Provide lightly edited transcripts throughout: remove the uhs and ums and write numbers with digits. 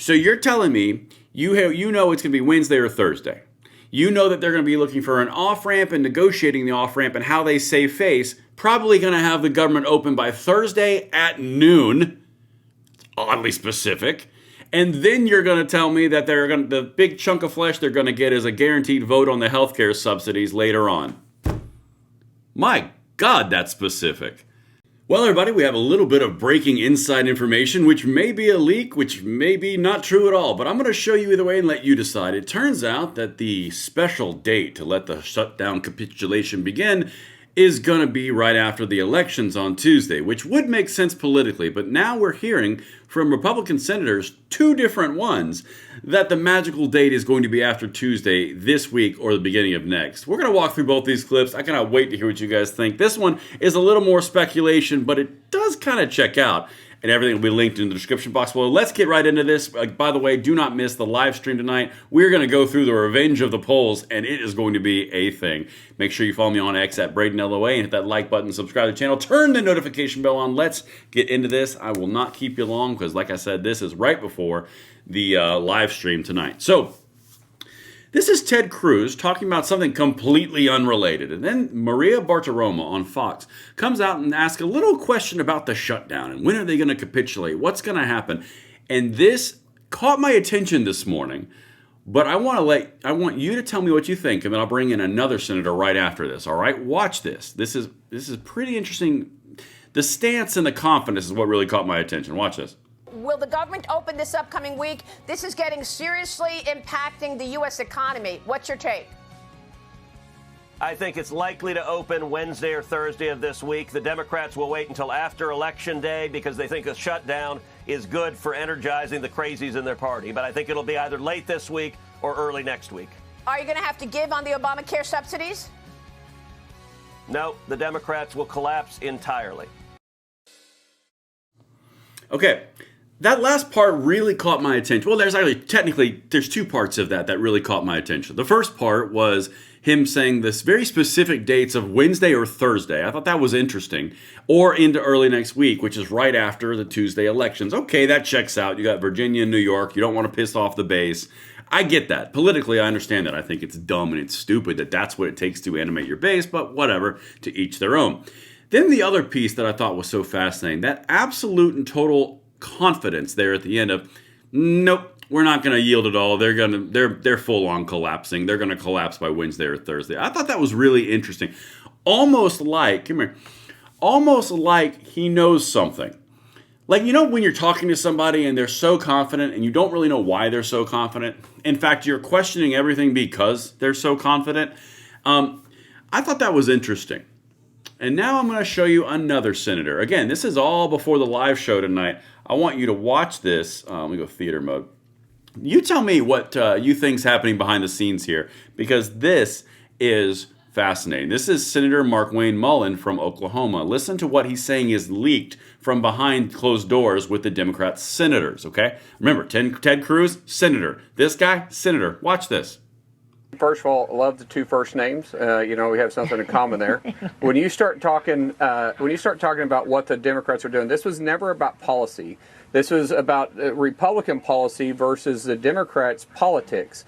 So you're telling me you know it's going to be Wednesday or Thursday. You know that they're going to be looking for an off-ramp and negotiating the off-ramp and how they save face. Probably going to have the government open by Thursday at noon. Oddly specific. And then you're going to tell me that the big chunk of flesh they're going to get is a guaranteed vote on the healthcare subsidies later on. My God, that's specific. Well, everybody, we have a little bit of breaking inside information, which may be a leak, which may be not true at all, but I'm going to show you either way and let you decide. It turns out that the special date to let the shutdown capitulation begin is going to be right after the elections on Tuesday, which would make sense politically, but now we're hearing from Republican senators, 2 different ones, that the magical date is going to be after Tuesday this week or the beginning of next. We're going to walk through both these clips. I cannot wait to hear what you guys think. This one is a little more speculation, but it does kind of check out. And everything will be linked in the description box below. Let's get right into this. By the way, do not miss the live stream tonight. We're going to go through the revenge of the polls, and it is going to be a thing. Make sure you follow me on X at BradenLOA and hit that like button, subscribe to the channel, turn the notification bell on. Let's get into this. I will not keep you long because, like I said, this is right before the live stream tonight. So, this is Ted Cruz talking about something completely unrelated. And then Maria Bartiromo on Fox comes out and asks a little question about the shutdown and when are they going to capitulate? What's going to happen? And this caught my attention this morning. But I want you to tell me what you think, and then I'll bring in another senator right after this. All right? Watch this. This is pretty interesting. The stance and the confidence is what really caught my attention. Watch this. Will the government open this upcoming week? This is getting seriously impacting the U.S. economy. What's your take? I think it's likely to open Wednesday or Thursday of this week. The Democrats will wait until after Election Day because they think a shutdown is good for energizing the crazies in their party. But I think it'll be either late this week or early next week. Are you going to have to give on the Obamacare subsidies? No, the Democrats will collapse entirely. Okay. That last part really caught my attention. Well, there's 2 parts of that really caught my attention. The first part was him saying this very specific dates of Wednesday or Thursday. I thought that was interesting. Or into early next week, which is right after the Tuesday elections. Okay, that checks out. You got Virginia and New York. You don't want to piss off the base. I get that. Politically, I understand that. I think it's dumb and it's stupid that that's what it takes to animate your base, but whatever, to each their own. Then the other piece that I thought was so fascinating, that absolute and total confidence there at the end of, nope, we're not going to yield at all. They're full on collapsing. They're going to collapse by Wednesday or Thursday. I thought that was really interesting. Almost like he knows something. Like, you know, when you're talking to somebody and they're so confident and you don't really know why they're so confident. In fact, you're questioning everything because they're so confident. I thought that was interesting. And now I'm going to show you another senator. Again, this is all before the live show tonight. I want you to watch this. Let me go theater mode. You tell me what you think's happening behind the scenes here, because this is fascinating. This is Senator Markwayne Mullin from Oklahoma. Listen to what he's saying is leaked from behind closed doors with the Democrat senators, okay? Remember, Ted Cruz, senator. This guy, senator. Watch this. First of all, I love the 2 first names. We have something in common there. When you start talking about what the Democrats are doing, this was never about policy. This was about Republican policy versus the Democrats' politics.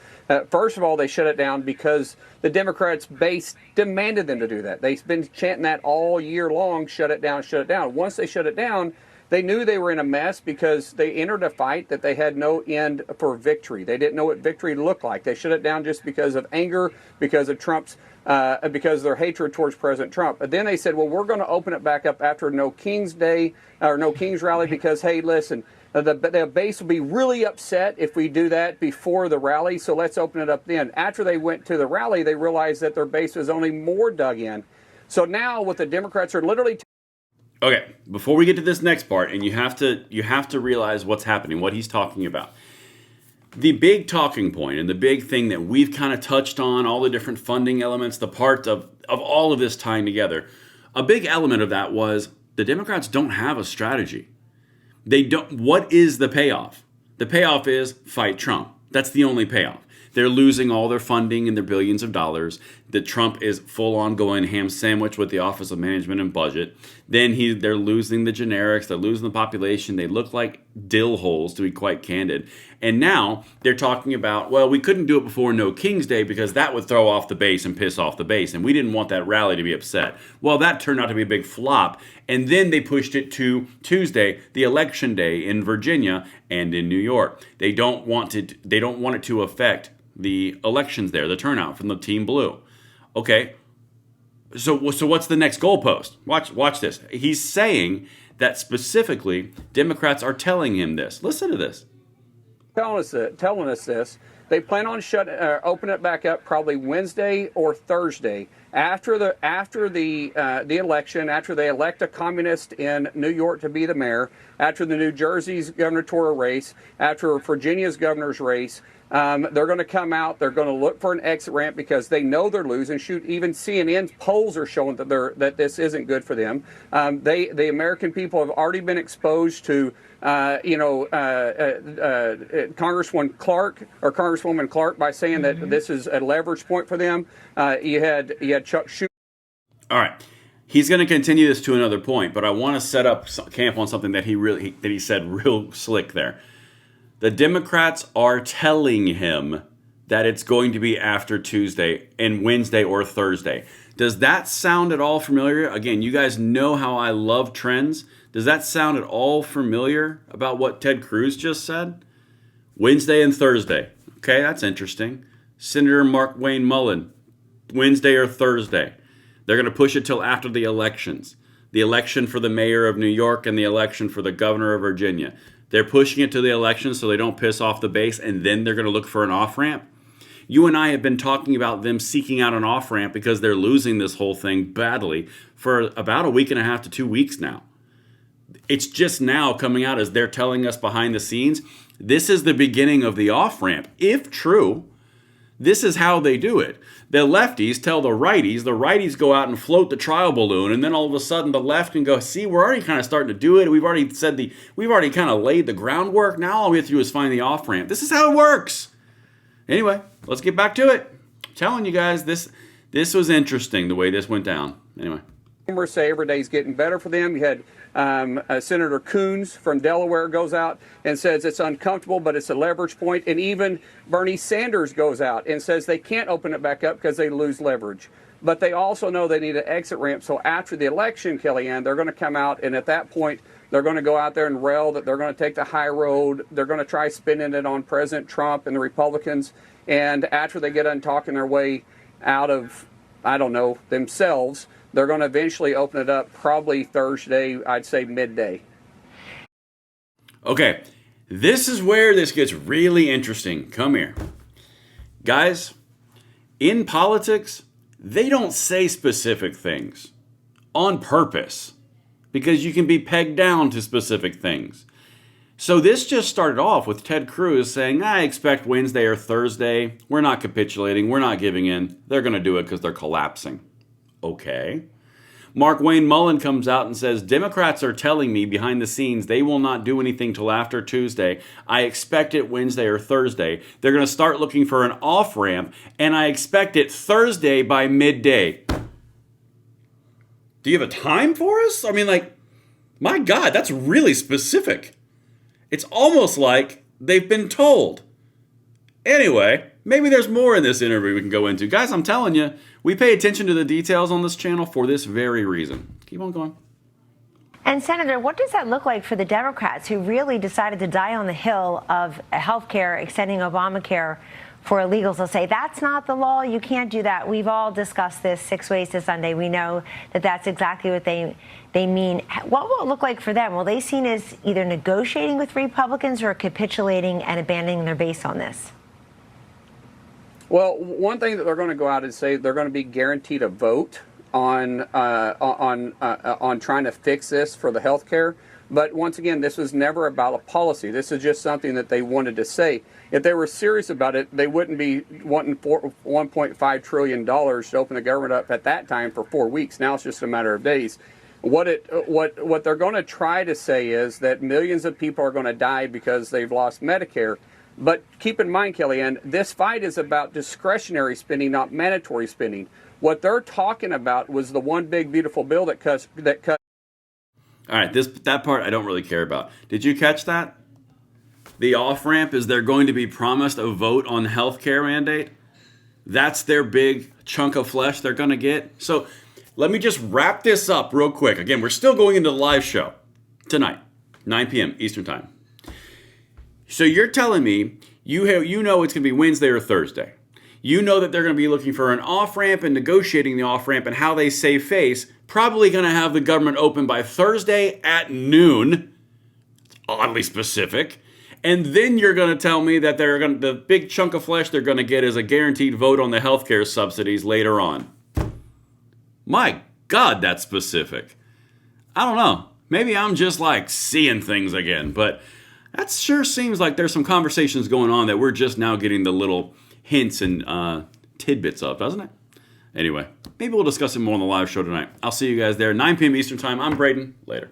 First of all, they shut it down because the Democrats' base demanded them to do that. They've been chanting that all year long, shut it down, shut it down. Once they shut it down, they knew they were in a mess because they entered a fight that they had no end for victory. They didn't know what victory looked like. They shut it down just because of anger, because of because of their hatred towards President Trump. But then they said, well, we're going to open it back up after No King's Day or No King's Rally because, hey, listen, the base will be really upset if we do that before the rally, so let's open it up then. After they went to the rally, they realized that their base was only more dug in. So now what the Democrats are literally... Okay, before we get to this next part, and you have to realize what's happening, what he's talking about. The big talking point and the big thing that we've kind of touched on, all the different funding elements, the part of all of this tying together, a big element of that was the Democrats don't have a strategy. They don't. What is the payoff? The payoff is fight Trump. That's the only payoff. They're losing all their funding and their billions of dollars. that Trump is full on going ham sandwich with the Office of Management and Budget. Then they're losing the generics, they're losing the population. They look like dill holes, to be quite candid. And now they're talking about, well, we couldn't do it before No King's Day because that would throw off the base and piss off the base, and we didn't want that rally to be upset. Well, that turned out to be a big flop, and then they pushed it to Tuesday, the election day in Virginia and in New York. They don't want it to affect the elections there, the turnout from the Team Blue. Okay, so what's the next goalpost? Watch this. He's saying that specifically Democrats are telling him this. Listen to this. Telling us this. They plan on open it back up probably Wednesday or Thursday after the election, after they elect a communist in New York to be the mayor, after the New Jersey's gubernatorial race, after Virginia's governor's race. They're going to come out. They're going to look for an exit ramp because they know they're losing. Shoot, even CNN's polls are showing that this isn't good for them. The American people have already been exposed to, Congresswoman Clark by saying that this is a leverage point for them. You had Chuck Schumer. All right. He's going to continue this to another point, but I want to set up camp on something that he said real slick there. The Democrats are telling him that it's going to be after Tuesday and Wednesday or Thursday. Does that sound at all familiar? Again, you guys know how I love trends. Does that sound at all familiar about what Ted Cruz just said? Wednesday and Thursday. Okay, that's interesting. Senator Markwayne Mullin, Wednesday or Thursday. They're going to push it till after the elections. The election for the mayor of New York and the election for the governor of Virginia. They're pushing it to the election so they don't piss off the base, and then they're going to look for an off-ramp. You and I have been talking about them seeking out an off-ramp because they're losing this whole thing badly for about a week and a half to 2 weeks now. It's just now coming out as they're telling us behind the scenes. This is the beginning of the off-ramp. If true, this is how they do it. The lefties tell the righties go out and float the trial balloon, and then all of a sudden the left can go, see, we're already kind of starting to do it. We've already kind of laid the groundwork. Now all we have to do is find the off-ramp. This is how it works. Anyway, let's get back to it. I'm telling you guys, this was interesting the way this went down. Anyway. Say every day is getting better for them. You had Senator Cruz from Delaware goes out and says it's uncomfortable, but it's a leverage point. And even Bernie Sanders goes out and says they can't open it back up because they lose leverage. But they also know they need an exit ramp. So after the election, Kellyanne, they're going to come out, and at that point, they're going to go out there and rail that they're going to take the high road. They're going to try spinning it on President Trump and the Republicans. And after they get done talking their way out of, I don't know, themselves, they're going to eventually open it up probably Thursday, I'd say midday. Okay, this is where this gets really interesting. Come here. Guys, in politics, they don't say specific things on purpose because you can be pegged down to specific things. So this just started off with Ted Cruz saying, I expect Wednesday or Thursday. We're not capitulating. We're not giving in. They're going to do it because they're collapsing. Okay. Markwayne Mullin comes out and says, Democrats are telling me behind the scenes they will not do anything till after Tuesday. I expect it Wednesday or Thursday. They're going to start looking for an off-ramp, and I expect it Thursday by midday. Do you have a time for us? I mean, my God, that's really specific. It's almost like they've been told. Anyway, maybe there's more in this interview we can go into. Guys, I'm telling you, we pay attention to the details on this channel for this very reason. Keep on going. And Senator, what does that look like for the Democrats who really decided to die on the hill of health care, extending Obamacare for illegals? They'll say, that's not the law. You can't do that. We've all discussed this 6 ways to Sunday. We know that that's exactly what they mean. What will it look like for them? Will they seen as either negotiating with Republicans or capitulating and abandoning their base on this? Well, one thing that they're going to go out and say, they're going to be guaranteed a vote on trying to fix this for the health care. But once again, this was never about a policy. This is just something that they wanted to say. If they were serious about it, they wouldn't be wanting $1.5 trillion to open the government up at that time for 4 weeks. Now it's just a matter of days. What they're going to try to say is that millions of people are going to die because they've lost Medicare. But keep in mind, Kellyanne, this fight is about discretionary spending, not mandatory spending. What they're talking about was the one big beautiful bill that cut. All right, that part I don't really care about. Did you catch that? The off-ramp is they're going to be promised a vote on health care mandate. That's their big chunk of flesh they're going to get. So let me just wrap this up real quick. Again, we're still going into the live show tonight, 9 p.m. Eastern Time. So you're telling me you know it's going to be Wednesday or Thursday. You know that they're going to be looking for an off-ramp and negotiating the off-ramp and how they save face. Probably going to have the government open by Thursday at noon. It's oddly specific. And then you're going to tell me that the big chunk of flesh they're going to get is a guaranteed vote on the healthcare subsidies later on. My God, that's specific. I don't know. Maybe I'm just like seeing things again, but that sure seems like there's some conversations going on that we're just now getting the little hints and tidbits of, doesn't it? Anyway, maybe we'll discuss it more on the live show tonight. I'll see you guys there, 9 p.m. Eastern Time. I'm Braden. Later.